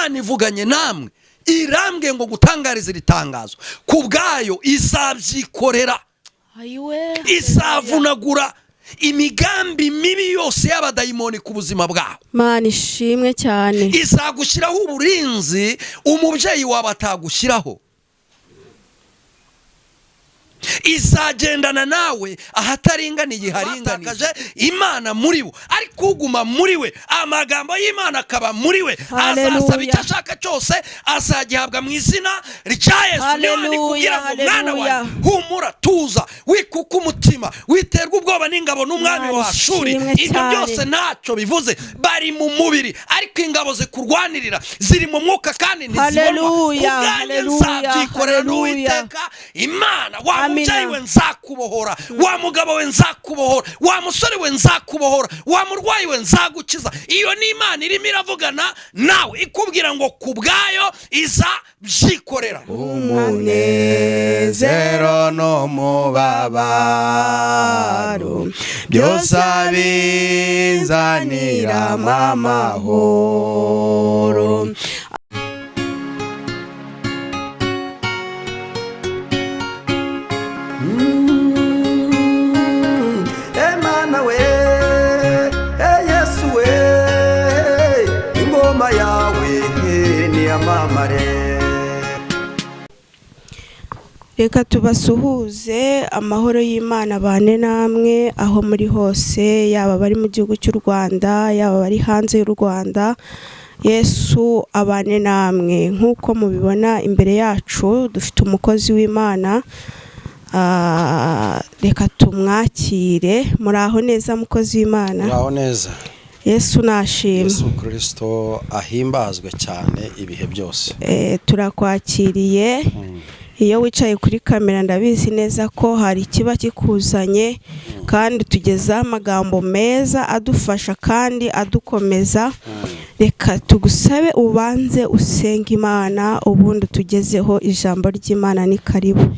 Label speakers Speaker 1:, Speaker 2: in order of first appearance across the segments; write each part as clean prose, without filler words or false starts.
Speaker 1: Imana ivuganye namwe irambwe ngo gutangariza iritangazo ku bwayo izabyikorera, izavunagura imigambi mibi yose y'abadayimoni ku buzima bwawe.
Speaker 2: Mana ishimwe cyane.
Speaker 1: Izagushyiraho uburinzi umubyeyi wawe atagushyiraho. Izagendana nawe ahataringaniye haringanije. Imana muri we, ariko uguma muri we, amagambo y'Imana akaba muri we, azasaba icyo ashaka cyose azagihabwa mu izina rya Yesu. Niyo kugira ngo mwana wawe humura, tuza, wikuka umutima, witerwa ubwoba n'ingabo n'umwami wa Ashuri. Ibyo byose ntacyo bivuze, bari mu mubiri, ariko ingabo zikurwanirira ziri mu mwuka kandi ntizibonwa. Kubwanjye nzabyikorera n'Uwiteka Imana. Wa mubyeyi we nzakubohora, wa mugabo we nzakubohora, wa musore we nzakubohora, wa murwayi we nzagukiza. Iyo ni Imana irimo iravugana nawe ikubwira ngo ku bwayo izabyikorera.
Speaker 3: Umunezero n'umubabaro byose abinzanira amahoro.
Speaker 4: Emana we, Yesu we, ingoma yawe niyamamare.
Speaker 2: Reka tubasuhuze, amahoro y'Imana bane namwe aho muri hose, yaba bari mu gihugu cy'u Rwanda, yaba bari hanze y'u Rwanda. Yesu abane namwe. Nk'uko mubibona imbere yacu dufite umukozi w'Imana. Reka tumwakire. Muraho neza mukozi w'Imana?
Speaker 3: Muraho neza.
Speaker 2: Yesu nashimwe.
Speaker 3: Yesu Kristo ahimbazwe cyane ibihe byose.
Speaker 2: Turakwakiriye. Iyo wicaye kuri kamera ndabizi neza ko hari ikiba kikuzanye, kandi tugezaho amagambo meza adufasha kandi adukomeza. Reka tugusabe ubanze usenga Imana, ubundi tugezeho ijambo ry'Imana. Ni karibu.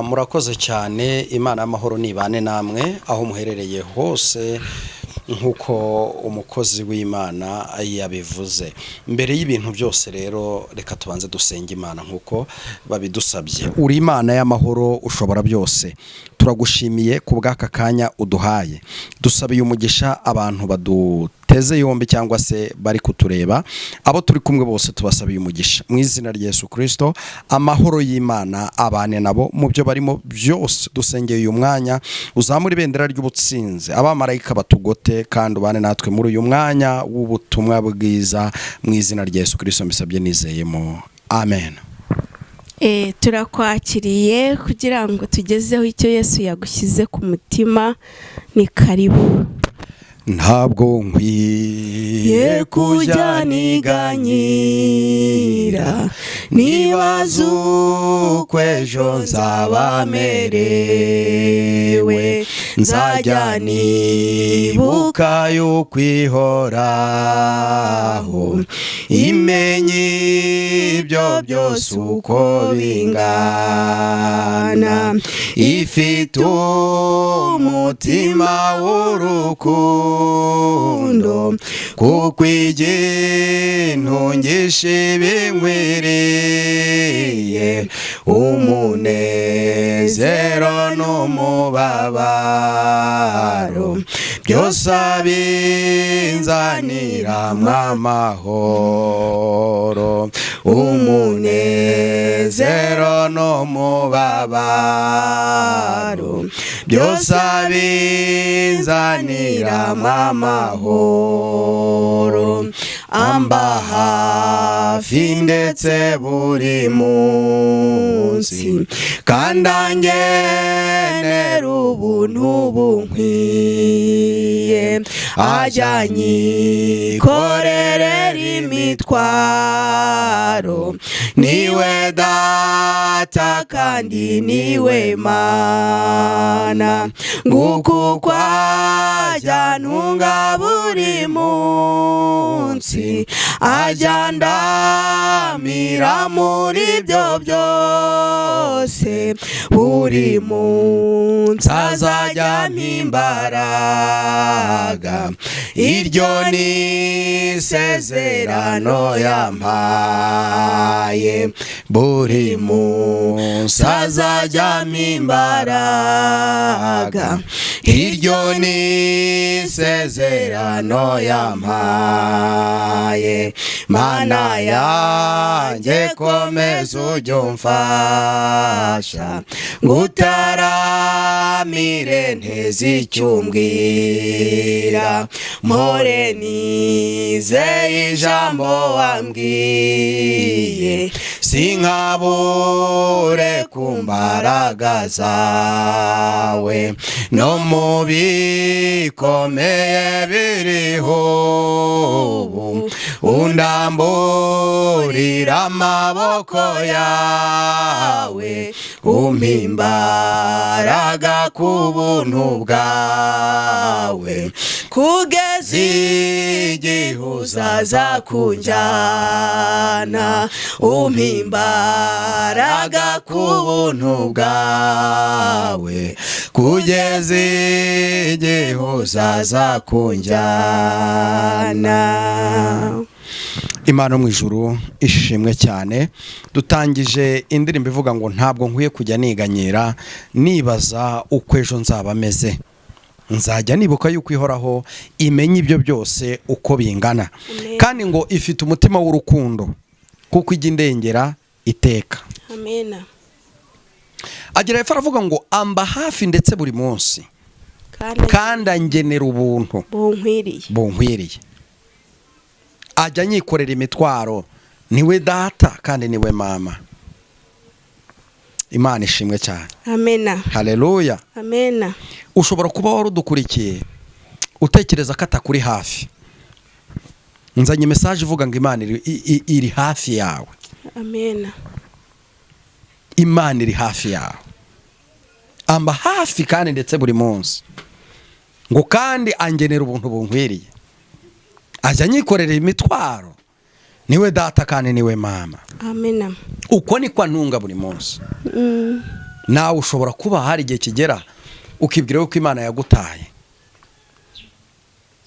Speaker 3: Murakoze cyane. Imana y'amahoro nibane namwe aho muherereye hose, nkuko umukozi w'Imana yabivuze. Mbere y'ibintu byose rero reka tubanze dusenge Imana nkuko babidusabye. Uri Imana y'amahoro ushobora byose, turagushimiye ku bw'aka kanya uduhaye. Dusabiye umugisha abantu baduteze yombi cyangwa se bari kutureba, abo turi kumwe bose tubasabiye umugisha mu izina rya Yesu Kristo. Amahoro y'Imana abane nabo mu byo barimo byose. Dusengeye uyu mwanya, uzamura ibendera ry'ubutsinzi, abamarayika batugote kandi ubane natwe muri uyu mwanya w'ubutumwa bwiza mu izina rya Yesu Kristo mbisabye nizeyemo, amen.
Speaker 2: Turakwakiriye kugira ngo tugezeho icyo Yesu yagushyize ku mutima. Ni karibu.
Speaker 3: Ntabwo nkwiye kujya niganyira, nibaza uko ejo nzaba merewe, nzajya nibuka yuko ihoraho imenye ibyo byose uko bingana, ifite umutima w'urukundo, kuko igintungisha binkwiriye, umunezero n'umubabaro byose abinzanira amahoro, umunezero n'umubabaro byose abinzanira amahoro. Amba hafi ndetse buri munsi, kandi angenera ubuntu bunkwiye, ajya anyikorerera imitwaro. Niwe Data kandi niwe Mana, nguko uko ajya antunga buri munsi,
Speaker 2: munsi ajya ndamira muri byo byose, buri munsi azajya mpimbaraga, iryo ni isezerano yampaye, buri munsi azajya mpimbaraga, iryo ni isezerano yampaye. Mana yanjye komeza ujye umfasha, ngutaramire nteze icyo umbwira, mpore nizeye ijambo wambwiye, sinkabure ku mbaraga zawe, no mu bikomeye biriho ubu, undamburira amaboko yawe, umpa imbaraga ku buntu bwawe, kugeza igihe uzaza kunjyana, umpa imbaraga ku buntu bwawe, kugeza igihe uzaza kunjyana.
Speaker 3: Imana mu ijuru ishimwe cyane. Dutangije indirimbo ivuga ngo ntabwo nkwiye kujya niganyira nibaza uko ejo nzaba meze, nzajya nibuka yuko ihoraho imenya ibyo byose uko bingana. Kandi ngo ifite umutima w'urukundo kuko ijya indengera iteka.
Speaker 2: Amena.
Speaker 3: Agira hepfo aravuga ngo amba hafi ndetse buri munsi, kandi angenera ubuntu bunkwiriye. Ajya nyikorera imitwaro, niwe data kandi niwe mama. Imana ishimwe cyane.
Speaker 2: Amena.
Speaker 3: Haleluya.
Speaker 2: Amena.
Speaker 3: Ushobora kuba warudukurikiye utekereza ko atakuri hafi. Nzanye message ivuga ngo Imana iri hafi yawe.
Speaker 2: Amena.
Speaker 3: Imana iri hafi yawe. Amba hafi kandi ndetse buri munsi. Ngo kandi angenera ubuntu bunkwiriye. Ajya nyikorera imitwaro, niwe data kandi niwe mama.
Speaker 2: Amena.
Speaker 3: Uko ni kwa ntunga buri munsi. Nawe ushobora kuba hari igihe kigera ukibwira ko Imana yagutaye.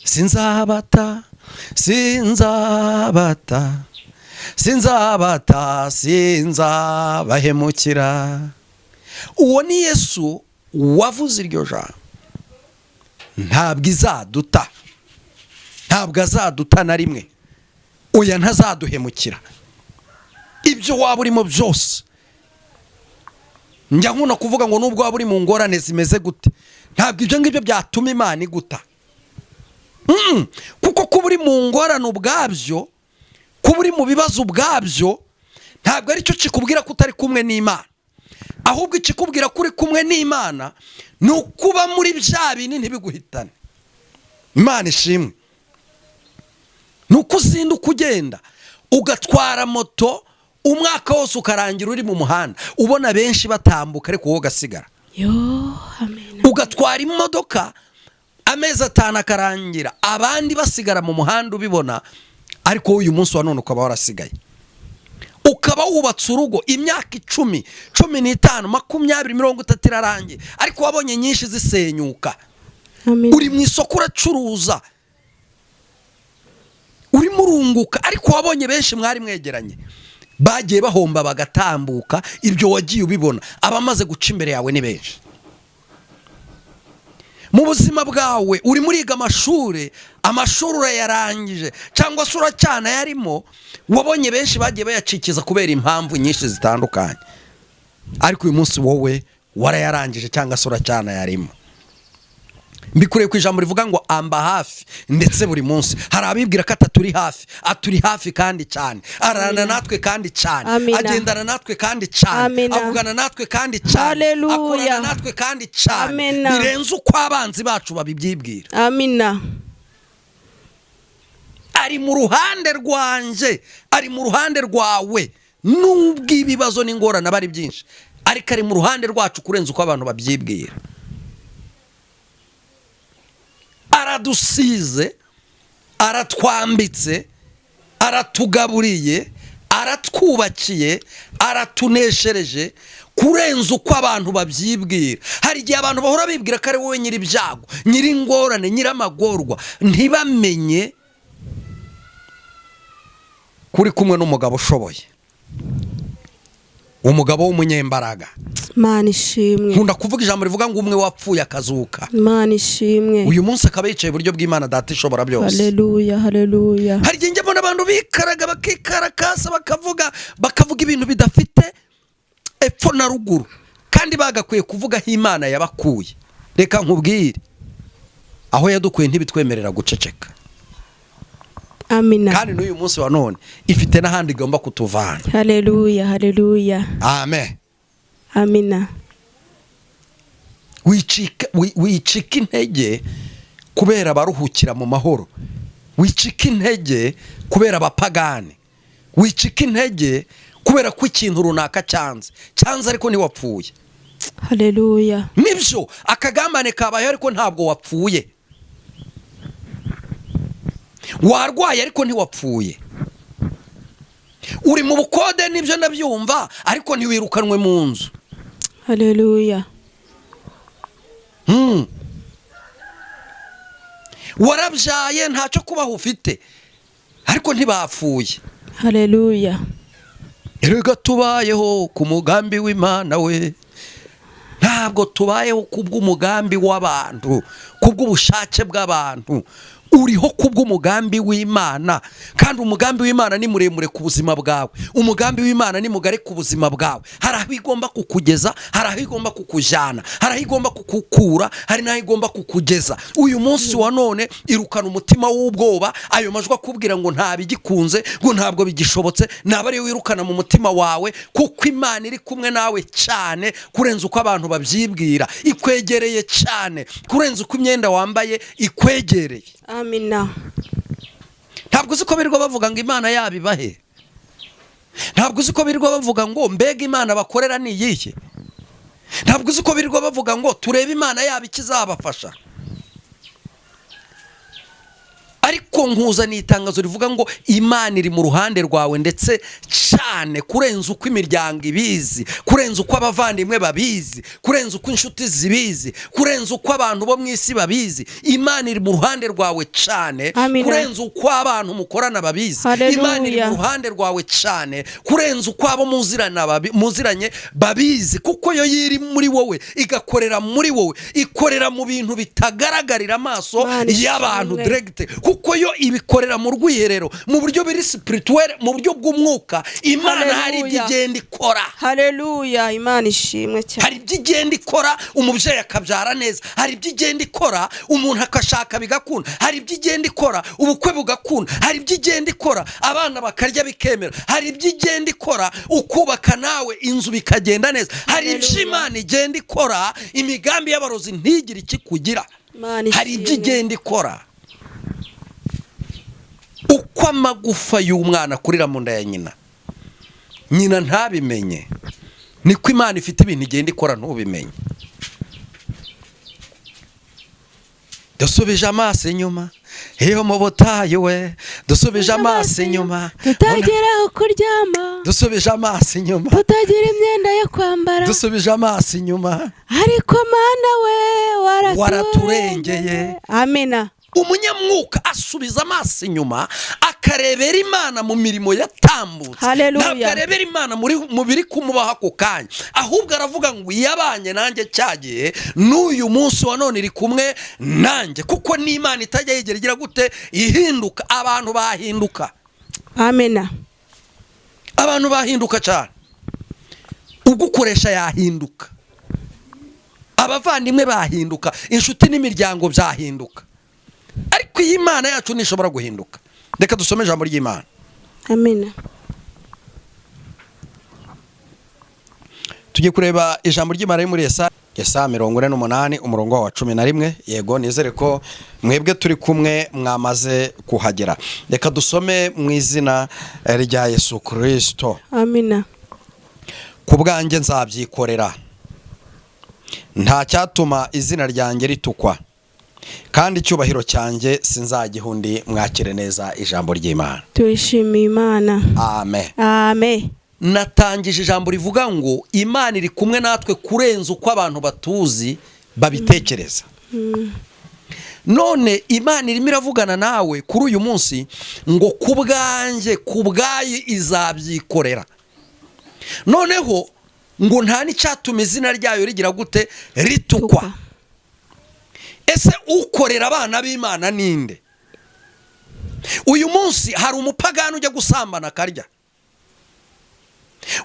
Speaker 3: Sinzabata sinzabahemukira. Uwo ni Yesu wavuze iryo jambo. Ntabwo izaduta, ntabwo azaduta na rimwe, oya ntazaduhemukira. Ibyo waba urimo byose, njya nkuna kuvuga ngo nubwo waba uri mu ngorane zimeze gute, ntabwo ibyo ngibyo byatuma Imana iguta. Kuko kuba uri mu ngorane ubwabyo, kuba uri mu bibazo ubwabyo, ntabwo ari cyo kikubwira ko utari kumwe n'Imana. Ahubwo ikikubwira ko uri kumwe n'Imana ni ukuba muri bya bintu ntibiguhitane. Imana ishimwe. Nuko uzinduka ugenda ugatwara moto umwaka wose ukarangira uri mu muhanda ubona benshi batambuka ariko wowe ugasigara.
Speaker 2: Amena.
Speaker 3: Ugatwara imodoka amezi 5 akarangira abandi basigara mu muhanda ubibona, ariko uyu munsi wa none ukaba warasigaye. Ukaba wubatse urugo imyaka 10, 15, 20, 30 irarangiye, ariko wabonye nyinshi zisenyuka.
Speaker 2: Amena.
Speaker 3: Uri mu isoko uracuruza, uri murunguka, ariko wabonye benshi mwari mwegeranye bagiye bahomba bagatambuka. Ibyo wagiye ubibona, abamaze guca imbere yawe ni benshi. Mu buzima bwawe uri muriga amashuri urayarangije cyangwa se uracyana yarimo, wabonye benshi bagiye bayacikiza kubera impamvu nyinshi zitandukanye, ariko uyu munsi wowe warayarangije cyangwa se uracyana yarimo. Mbikuriye ku ijambo rivuga ngo amba hafi ndetse buri munsi. Hari abibwira ko ataturi hafi, aturi hafi kandi cyane, arana natwe kandi cyane, agendana natwe kandi cyane, avugana natwe kandi cyane, akorana natwe kandi cyane, birenze uko abanzi bacu babibyibwira.
Speaker 2: Amina.
Speaker 3: Ari mu ruhande rwanje, ari mu ruhande rwawe, nubwo ibibazo n'ingorane bari byinshi, ariko ari mu ruhande rwacu kurenza uko abantu babyibwira. Aradusize, aratwambitse,
Speaker 1: aratugaburiye, aratwubakiye, aratuneshereje kurenza uko abantu babyibwira. Hari igihe abantu bahora bibwira ko ari wowe nyiri ibyago, nyiri ingorane, nyiri amagorwa, ntibamenye kuri kumwe n'umugabo ushoboye, umugabo w'umunyembaraga.
Speaker 2: Imana ishimwe.
Speaker 1: Nkunda kuvuga ijambo rivuga ngo umwe wapfuye akazuka.
Speaker 2: Imana ishimwe.
Speaker 1: Uyu munsi akaba yicaye iburyo bw'Imana Data ishobora byose.
Speaker 2: Haleluya, haleluya.
Speaker 1: Hari igihe njya mbona abantu bikaraga bakikarakasa bakavuga ibintu bidafite epfo na ruguru, kandi bagakwiye kuvuga aho Imana yabakuye. Reka nkubwire, aho yadukuye ntibitwemerera guceceka.
Speaker 2: Amina.
Speaker 1: Kandi n'uyu munsi wa none ifite n'ahandi igomba kutuvana.
Speaker 2: Haleluya, haleluya.
Speaker 1: Amen.
Speaker 2: Amina.
Speaker 1: Wicika intege kubera baruhukira mu mahoro. Wicika intege kubera abapagani. Wicika intege kubera ko ikintu runaka cyanze ariko ntiwapfuye.
Speaker 2: Haleluya.
Speaker 1: Nibyo akagambane kabaye ariko ntabwo wapfuye. Warwaye ariko ntiwapfuye. Uri mu bukode nibyo ndabyumva ariko ntiwirukanwe mu nzu.
Speaker 2: Haleluya.
Speaker 1: Warabyaye ntacyo kubaho ufite ariko ntibapfuye.
Speaker 2: Haleluya.
Speaker 1: Erega tubayeho ku mugambi w'Imana we, ntabwo tubayeho kubw'umugambi w'abantu, kubw'ubushake bw'abantu. Uriho kubw'umugambi w'Imana, kandi umugambi w'Imana ni muremure ku buzima bwawe. Umugambi w'Imana ni mugari ku buzima bwawe. Hari aho igomba kukugeza, hari aho igomba kukujyana, hari aho igomba kukukura, hari n'aho igomba kukugeza. Uyu munsi wa none irukana umutima w'ubwoba, ayo majwi akubwira ngo ntabigikunze, ngo ntabwo bigishobotse, naba ariyo wirukana mu mutima wawe, kuko Imana iri kumwe nawe cyane kurenza uko abantu babyibwira. Ikwegereye cyane kurenza uko imyenda wambaye ikwegereye.
Speaker 2: Amina.
Speaker 1: Ntabwo uzi ko birirwa bavuga ngo Imana yabibahe. Ntabwo uzi ko birirwa bavuga ngo mbega Imana bakorera ni iyihe. Ntabwo uzi ko birirwa bavuga ngo turebe Imana yaba ikizabafasha. Ariko nkuzaniye itangazo rivuga ngo Imana iri mu ruhande rwawe ndetse cyane kurenza uko imiryango ibizi, kurenza uko abavandimwe babizi, kurenza uko inshuti zibizi, kurenza uko abantu bo mu isi babizi. Imana iri mu ruhande rwawe cyane kurenza uko abantu mukorana babizi. Imana iri mu ruhande rwawe cyane kurenza uko abo muziranye babizi, kuko yo yiri muri wowe, igakorera muri wowe, ikorera mu bintu bitagaragarira amaso y'abantu direct, kuko yo ibikorera mu rwiherero, mu buryo biri spirituel, mu buryo bw'umwuka. Imana hari ibyo igenda ikora.
Speaker 2: Haleluya. Imana ishimwe cyane.
Speaker 1: Hari ibyo igenda ikora, umubyeyi akabyara neza. Hari ibyo igenda ikora, umuntu akashaka bigakunda. Hari ibyo igenda ikora, ubukwe bugakunda. Hari ibyo igenda ikora, abana bakarya bikemera. Hari ibyo igenda ikora, ukubaka nawe inzu bikagenda neza. Hari ibyo Imana igenda ikora, imigambi y'abarozi ntigire ikikugira. Hari ibyo igenda ikora. Uko amagufa y'umwana kurira mu nda ya nyina ntabimenye, niko Imana ifite ibintu igenda ikora ntubimenye. Dusubije amaso inyuma iyo mu butayu we, dusubije amaso inyuma
Speaker 2: tutagira aho kuryama,
Speaker 1: dusubije amaso inyuma
Speaker 2: tutagira imyenda yo kwambara,
Speaker 1: dusubije amaso inyuma
Speaker 2: ariko Mana we
Speaker 1: waraturengeye.
Speaker 2: Amina.
Speaker 1: Umunyamwuka asubiza amaso inyuma akarebera Imana mu mirimo yatambutse. Ntabwo arebera Imana mu biri kumubaho ako kanya, ahubwo aravuga ngo yabanye nanjye cyagiye, n'uyu munsi wa none iri kumwe nanjye, kuko n'Imana itajya yigera igira gute ihinduka. Abantu bahinduka.
Speaker 2: Amina.
Speaker 1: Abantu bahinduka cyane, ugukoresha yahinduka, abavandimwe bahinduka, inshuti n'imiryango byahinduka. Ariko iyi Imana yacu ntishobora guhinduka. Reka dusome ijambo ry'Imana.
Speaker 2: Amina.
Speaker 3: Tugiye kureba ijambo ry'Imana muri Yesaya 48 umurongo wa 11. Yego nizere ko mwebwe turi kumwe mwamaze kuhagera. Reka dusome mu izina rya Yesu Kristo.
Speaker 2: Amina.
Speaker 3: Ku bwanjye nzabyikorera, nta cyatuma izina ryanjye ritukwa. kandi icyubahiro cyanjye sinzagihundi. Mwakire neza ijambo ry'Imana.
Speaker 2: Tuyishimiye Imana.
Speaker 3: Amen.
Speaker 2: Amen.
Speaker 3: Natangije ijambo rivuga ngo Imana iri kumwe natwe kurenza uko abantu batuzi babitekereza. None Imana irimo iravugana nawe kuri uyu munsi ngo kubwanjye kubwayi izabyikorera. Noneho ngo nta n'icyatuma izina ryayo rigira gute ritukwa. Ese ukorera abana b'Imana ninde? Uyu munsi hari umupagani ujya gusambana akarya.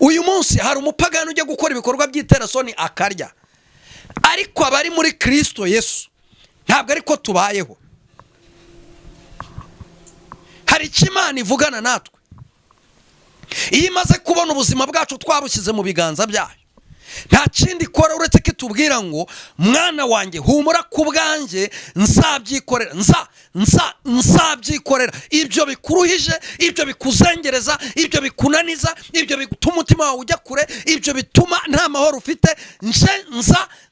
Speaker 3: Uyu munsi hari umupagani ujya gukora ibikorwa by'iterasoni akarya. Ariko abari muri Kristo Yesu ntabwo ariko tubayeho. Hari icyo Imana ivugana natwe. Iyo imaze kubona ubuzima bwacu twabushyize mu biganza byayo, nta kindi ikora uretse ko itubwira ngo mwana wanjye humura ku bwanjye nzabyikorera. Nzabyikorera ibyo bikuruhije, ibyo bikuzengereza, ibyo bikunaniza, ibyo bituma umutima wawe ujya kure, ibyo bituma nta mahoro ufite,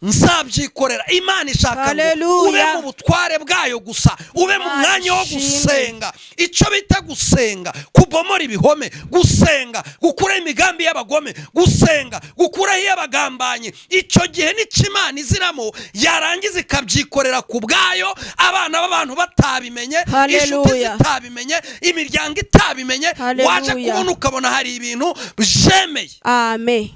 Speaker 3: nzabyikorera. Imana ishaka ngo ube mu butware bwayo gusa, ube mu mwanya wo gusenga. Icyo bita gusenga, kubomora ibihome, gusenga, gukuraho imigambi y'abagome, gusenga, gukuraho iy'abagambanyi. Icyo gihe n'icyo Imana iziramo yarangiza ikabyikorera ku bwayo, abana b'abantu batabimenye, inshuti zitabimenye, imiryango itabimenye, waje kubona ukabona hari ibintu byemeye.
Speaker 2: Amen.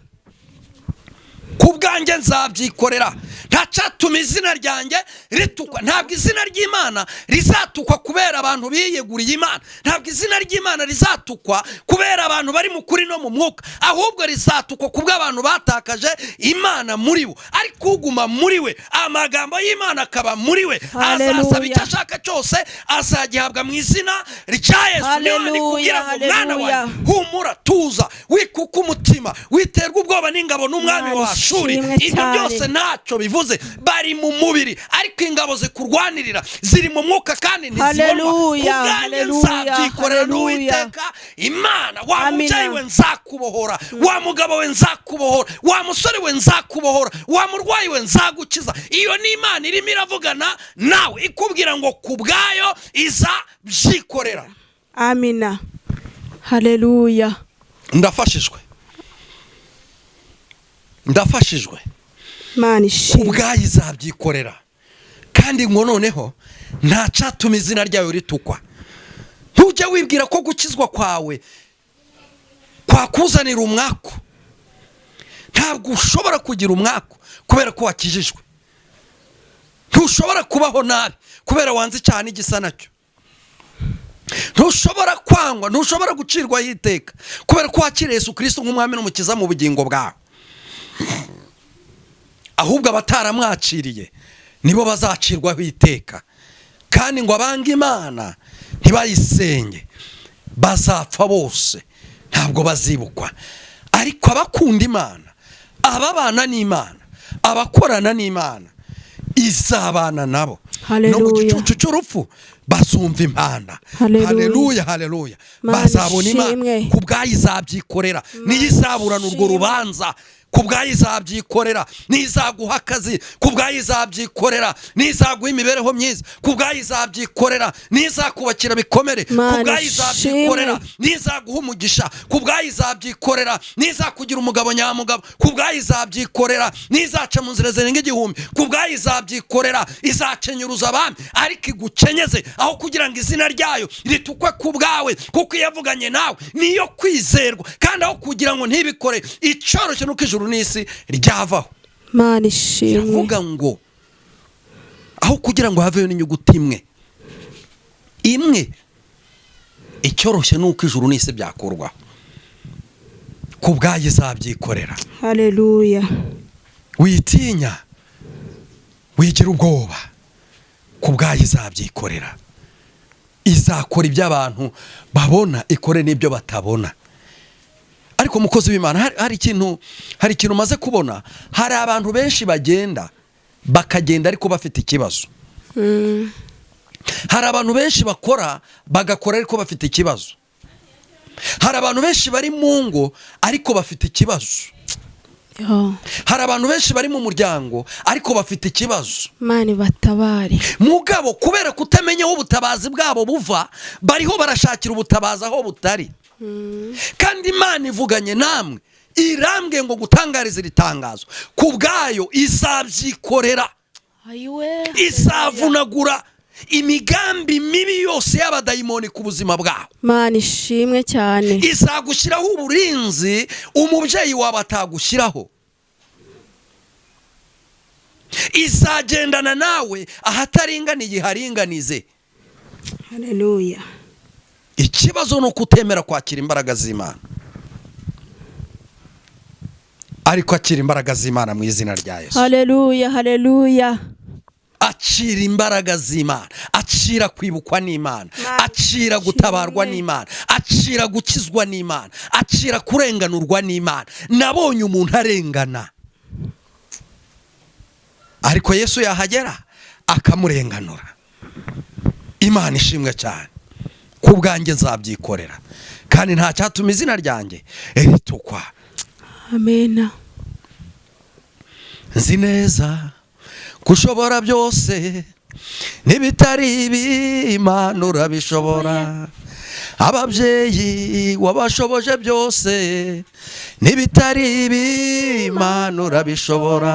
Speaker 3: Ku bwanjye nzabyikorera, nta cyatuma izina ryanjye ritukwa. Ntabwo izina ry'Imana rizatukwa kubera abantu biyeguriye Imana. Ntabwo izina ry'Imana rizatukwa kubera abantu bari mu kuri no mu mwuka, ahubwo rizatukwa kubwo abantu batakaje Imana muri bo. Ariko uguma muri we, amagambo y'Imana akaba muri we, azasaba icyo ashaka cyose azagihabwa mu izina rya Yesu. Niyo ndi kugira ngo mwana wawe humura, tuza, wikuka umutima, witerwa ubwoba n'ingabo n'umwami wa Ashuri. Ibyo byose ntacyo bivuze, bari mu mubiri, ariko ingabo zikurwanirira ziri mu mwuka kandi ntizibonwa. Kubwanjye nzabyikorera n'Uwiteka Imana. Wa mubyeyi we nzakubohora, wa mugabo we nzakubohora, wa musore we nzakubohora, wa murwayi we nzagukiza. Iyo ni Imana irimo iravugana nawe ikubwira ngo ku bwayo izabyikorera.
Speaker 2: Amina. Haleluya.
Speaker 3: Ndafashijwe.
Speaker 2: Imana ishimwe.
Speaker 3: Ubwayo izabyikorera. Kandi ngo noneho nta cyatuma izina ryayo ritukwa. Ntujye wibwira ko gukizwa kwawe kwakuzanira umwaku. Ntabwo ushobora kugira umwaku kubera ko wakijijwe. Ntushobora kubaho nabi kubera wanze cyane igisa nacyo. Ntushobora kwangwa, ntushobora gucirwa iteka kubera ko wakiriye Yesu Kristo nk'umwami n'umukiza mu bugingo bwawe. Ahubwo abataramwakiriye nibo bazacirwaho iteka. Kandi ngo abanga Imana ntibayisenge bazapfa bose, ntabwo bazibukwa. Ariko abakunda Imana, ababana n'Imana, abakorana n'Imana, izabana nabo. No mu gicucu cy'urupfu bazumva impanda. Haleluya, haleluya. Bazabona Imana. Ku bwayo izabyikorera, niyo izaburana urwo rubanza. Ku bwayo izabyikorera, nizaguha akazi. Ku bwayo izabyikorera, nizaguha imibereho myiza. Ku bwayo izabyikorera, nizakubakira bikomere. Ku bwayo izabyikorera, nizaguha umugisha. Ku bwayo izabyikorera, nizakugira umugabo nyamugabo. Ku bwayo izabyikorera, nizaca mu nzira zirenga igihumbi. Ku bwayo izabyikorera, izakenyuruza abami ariko igukenyeze, aho kugira ngo izina ryayo ritukwe ku bwawe, kuko iyavuganye nawe niyo kwizerwa. Kandi aho kugira ngo ntibikore, icyoroshye nuko ijuru n'isi ryavaho.
Speaker 2: Imana ishimwe.
Speaker 3: Iravuga ngo aho kugira ngo haveyo n'inyuguti imwe, icyoroshye nuko ijuru n'isi byakurwa. Ku bwayo izabyikorera.
Speaker 2: Haleluya.
Speaker 3: Witinya, wigira ubwoba. Ku bwayo izabyikorera. Izakora ibyo abantu babona, ikore n'ibyo batabona. Ariko mukozi w'Imana, hari ikintu maze kubona. Hari abantu benshi bakagenda ariko bafite ikibazo. Hari abantu benshi bagakora ariko bafite ikibazo. Hari abantu benshi bari mu ngo ariko bafite ikibazo.
Speaker 1: hari abantu benshi bari mu muryango ariko bafite ikibazo,
Speaker 2: Imana ibatabare.
Speaker 1: mugabo kubera kutamenya aho ubutabazi bwabo buva, bariho barashakira ubutabazi aho butari. Kandi Imana ivuganye namwe, irambwiye ngo gutangariza iri tangazo, ku bwayo izabyikorera, izavunagura imigambi mibi yose y'abadayimoni ku buzima bwawe.
Speaker 2: Imana ishimwe cyane.
Speaker 1: Izagushyiraho uburinzi umubyeyi wawe atagushyiraho. Izagendana nawe ahataringaniye haringanize.
Speaker 2: Haleluya.
Speaker 1: Ikibazo no kutemera kwakira imbaraga z'Imana, ariko akira imbaraga z'Imana mu izina rya Yesu.
Speaker 2: Haleluya, haleluya.
Speaker 1: Akira imbaraga z'Imana, akira kwibukwa n'Imana, akira gutabarwa n'Imana, akira gukizwa n'Imana, akira kurenganurwa n'Imana. Nabonye umuntu arengana, ariko Yesu yahagera akamurenganura. Imana ishimwe cyane. Ku bwanjye nzabyikorera kandi nta cyatuma izina ryanjye ritukwa.
Speaker 2: Amena.
Speaker 1: Nzi neza kushobora byose, n'ibitari ibi Imana urabishobora. Ababyeyi wabashoboje byose, n'ibitari ibi Imana urabishobora.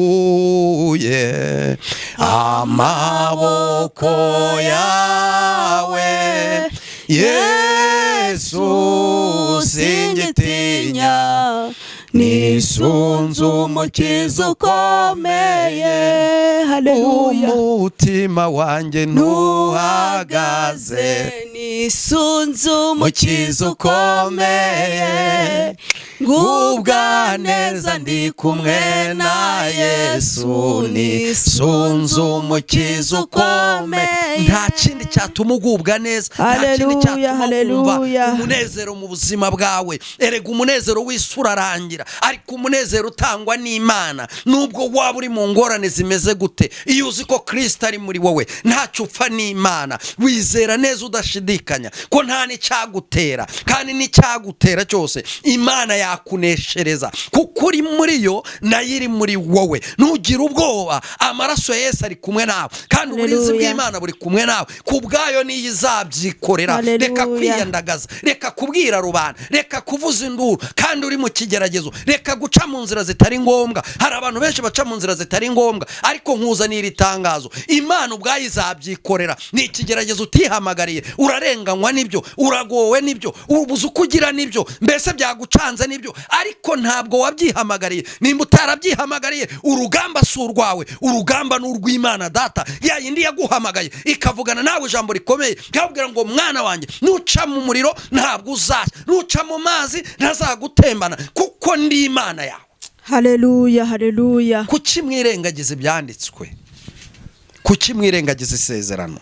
Speaker 1: Niseguye amaboko yawe Yesu, singitinya, nisunze umukiza ukomeye.
Speaker 2: Haleluya.
Speaker 1: Umutima wanjye ntuhagaze,
Speaker 2: nisunze
Speaker 1: umukiza ukomeye. Ngubwa neza ndi kumwe na Yesu, nisunze umukiza ukomeye. Nta kindi cyatuma ugubwa neza, nta kindi cyatuma wumva umunezero mu buzima bwawe. Erega umunezero w'isi urarangira, ariko umunezero utangwa n'Imana. Nubwo waba uri mu ngorane zimeze gute, iyo uzi ko Kristo ari muri wowe, ntacyo upfa n'Imana. Wizera neza udashidikanya ko nta n'icyagutera, kandi n'icyagutera cyose Imana yakuneshereza, kuko uri muri yo nayo iri muri wowe. Ntugire ubwoba, amaraso ya Yesu ari kumwe nawe, kandi uburinzi bw'Imana buri kumwe nawe. Ku bwayo niyo izabyikorera. Reka kwiyandagaza, reka kubwira rubanda, reka kuvuza induru kandi uri mu kigeragezo. Reka guca mu nzira zitari ngombwa. Hari abantu benshi baca mu nzira zitari ngombwa, ariko nkuzanira itangazo, Imana ubwayo izabyikorera. Ni ikigeragezo utihamagariye, urarenganywa nibyo, uragowe nibyo, ubuze uko ugira nibyo, mbese byagucanze nibyo, ariko ntabwo wabyihamagariye. Nimba utarabyihamagariye, urugamba si urwawe, urugamba ni urw'Imana Data, ya yindi yaguhamagaye ikavugana nawe ijambo rikomeye, ikabwira ngo mwana wanjye, nuca mu muriro ntabwo uzashya, nuca mu mazi ntazagutembana, kuko ndi Imana yawe.
Speaker 2: Haleluya, haleluya.
Speaker 1: Kuki mwirengagiza ibyanditswe? Kuki mwirengagiza isezerano?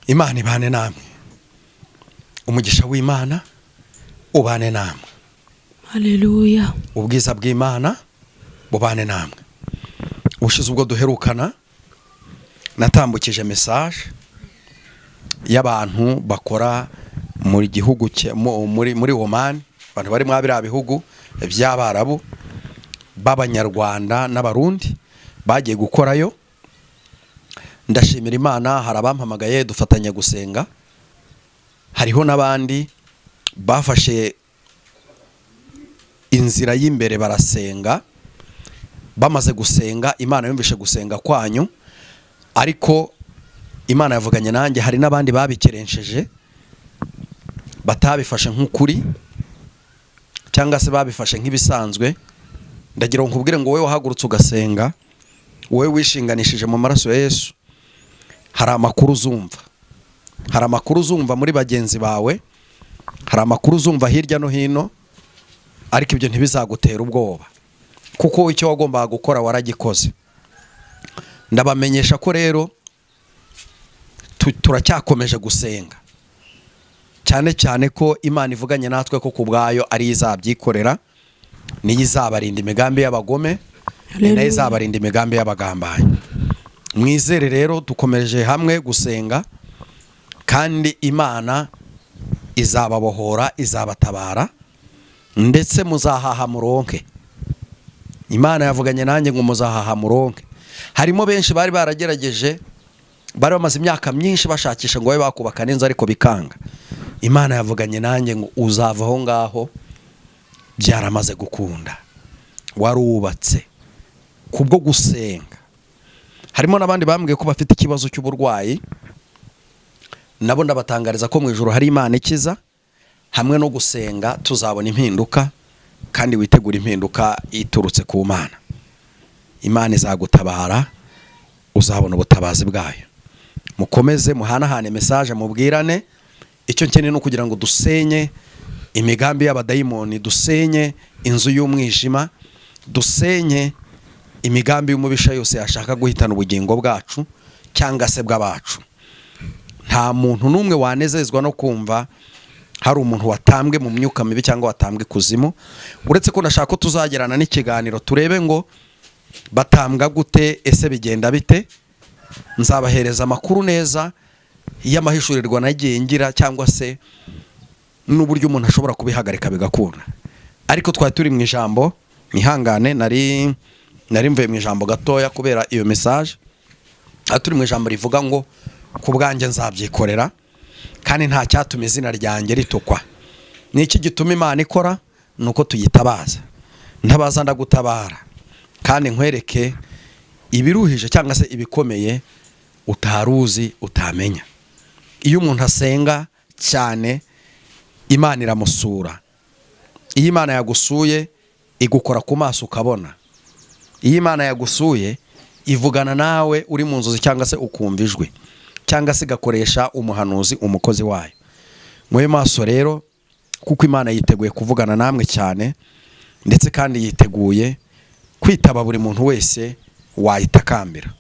Speaker 1: Imana ibane namwe, umugisha w'Imana ubane namwe.
Speaker 2: Haleluya.
Speaker 1: Ubwiza bw'Imana bubane namwe. Ushize ubwo duherukana, natambukije message y'abantu bakora muri gihugu muri Oman, abantu bari mu abira bihugu by'Abarabu, b'Abanyarwanda n'Abarundi bagiye gukorayo. Ndashimira Imana, hari abampamagaye dufatanya gusenga, hariho n'abandi bafashe inzira y'imbere barasenga. Bamaze gusenga, Imana yumvishe gusenga kwanyu, ariko Imana yavuganye nanjye. Hari n'abandi babikerenceje, batabifashe nk'ukuri cyangwa se babifashe nk'ibisanzwe. Ndagira ngo nkubwire ngo wowe wahagurutse ugasenga, wowe wishinganishije mu maraso ya Yesu, hari amakuru uzumva. Hari amakuru uzumva muri bagenzi bawe, hari amakuru uzumva hirya no hino, ariko ibyo ntibizagutera ubwoba, kuko icyo wagombaga gukora waragikoze. Ndabamenyesha ko rero turacyakomeje gusenga, cyane cyane ko Imana ivuganye natwe ko ku bwayo ari izabyikorera, niyo izabarinda imigambi y'abagome, niyo izabarinda imigambi y'abagambanyi. Mwizere rero, dukomeje hamwe gusenga,
Speaker 3: kandi Imana izababohora, izabatabara, ndetse muzahaha muronke. Imana yavuganye nanjye ngo muzahaha muronke. Harimo benshi bari baragerageje, bari bamaze imyaka myinshi bashakisha ngo babe bakubaka n'inzu ariko bikanga. Imana yavuganye nanjye ngo uzava aho ngaho byaramaze gukunda, warubatse kubwo gusenga. Harimo n'abandi bambwiye ko bafite ikibazo cy'uburwayi, nabo ndabatangariza ko mu ijuru hari Imana ikiza. Hamwe no gusenga tuzabona impinduka, kandi witegura impinduka iturutse ku Mana. Imana izagutabara, uzabona ubutabazi bwayo. Mukomeze muhanahane message, mubwirane. Icyo nkeneye no kugira ngo dusenye imigambi y'abadayimoni, dusenye inzu y'umwijima, dusenye imigambi y'umubisha yose yashaka guhitana ubugingo bwacu cyangwa se bw'abacu. Nta muntu n'umwe wanezezwa no kumva hari umuntu watambwe mu myuka mibi cyangwa watambwe kuzimu, uretse ko nashaka ko tuzagerana n'ikiganiro turebe ngo batambwa gute, ese bigenda bite. Nzabahereza amakuru neza y'amahishurirwa nagiye ngira, cyangwa se n'uburyo umuntu ashobora kubihagarika bigakunda. Ariko twari turi mu ijambo, nihangane, nari mvuye mu ijambo gatoya kubera iyo message. Turi mu ijambo rivuga ngo ku bwanjye nzabyikorera, kandi nta cyatuma izina ryanjye ritukwa. Ni iki gituma Imana ikora? Nuko tuyitabaza. Ntabaza ndagutabara, kandi nkwereke ibiruhije cyangwa se ibikomeye utaruzi, utamenya. Iyo umuntu asenga cyane, Imana iramusura. Iyo Imana yagusuye igukora ku maso ukabona. Iyo Imana yagusuye ivugana nawe uri mu nzozi cyangwa se ukumva ijwi, cyangwa se igakoresha umuhanuzi, umukozi wayo. Mwe maso rero, kuko Imana yiteguye kuvugana namwe cyane, ndetse kandi yiteguye kwitaba buri muntu wese wayitakambira.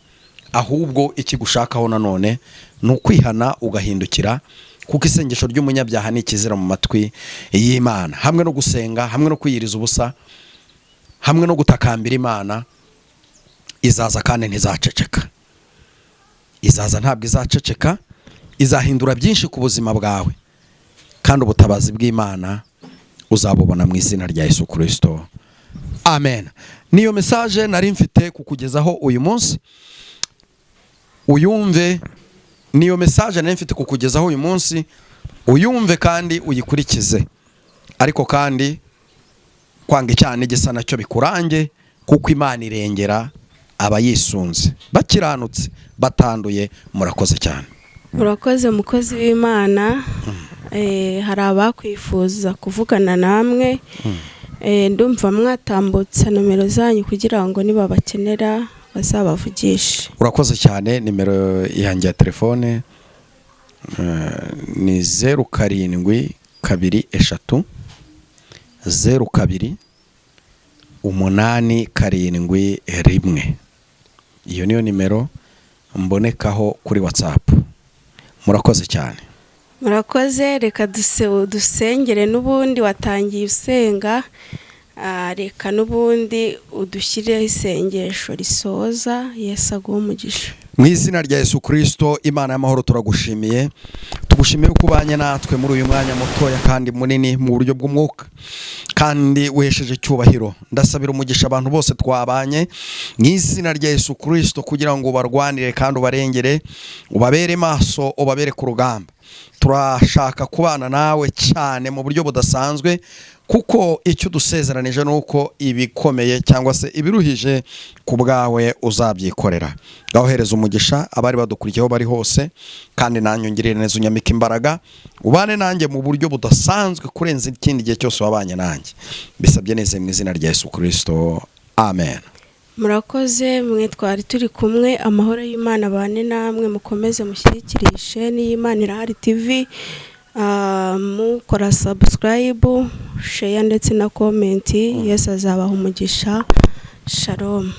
Speaker 3: Ahubwo ikigushakaho nanone ni ukwihana ugahindukira, kuko isengesho ry'umunyabyaha ni ikizira mu matwi y'Imana. Hamwe no gusenga, hamwe no kwiyiriza ubusa, hamwe no gutakambira Imana, izaza kandi ntizaceceka. Izaza ntabwo izaceceka, izahindura byinshi ku buzima bwawe, kandi ubutabazi bw'Imana uzabubona mu izina rya Yesu Kristo. Amen. Niyo message nari mfite kukugezaho uyu munsi. Uyumve, niyo message nari mfite kukugezaho uyu munsi, uyumve kandi uyikurikize. Ariko kandi kwanga cyane gisa nacyo bikurange, kuko Imana irengera abayisunze, bakiranutse, batanduye. Murakoze cyane.
Speaker 2: Murakoze mukozi w'Imana. Hari abakwifuza kuvugana namwe, ndumva mwatambutsa nomero zanyu kugira ngo nibabakenera bazabavugishe.
Speaker 3: Urakoze cyane. Nimero yanjye ya telefone ni 0723 02 Iyo niyo nimero mbonekaho kuri WhatsApp. Murakoze cyane.
Speaker 2: Murakoze. Reka dusengere. N'ubundi watangiye usenga, reka n'ubundi udushyirireho isengesho risoza. Yesu aguhe umugisha.
Speaker 3: Mu izina rya Yesu Kristo, Imana y'amahoro, turagushimiye. Tugushimiye uko ubanye natwe muri uyu mwanya mutoya kandi munini mu buryo bw'umwuka, kandi wesheje cyubahiro. Ndasabira umugisha abantu bose twabanye mu izina rya Yesu Kristo, kugira ngo ubarwanire kandi ubarengere, ubabere maso, ubabere ku rugamba. Turashaka kubana nawe cyane mu buryo budasanzwe, kuko icyo dusezeranije nuko ibikomeye cyangwa se ibiruhije ku bwawe uzabyikorera. Gahohereza umugisha abari badukurikiyeho bari hose, kandi nanjye ungirire neza, unyamika imbaraga, ubane nanjye mu buryo budasanzwe kurenza ikindi gihe cyose wabanye nanjye. Bisabye neza mu izina rya Yesu Kristo. Amen.
Speaker 2: Murakoze. Mwe twari turi kumwe. Amahoro y'Imana bane namwe. Mukomeze mushyikirishe n'Imana Irahari TV. Mukora subscribe, share ndetse na comment. Yesu azabaha umugisha. Shalom.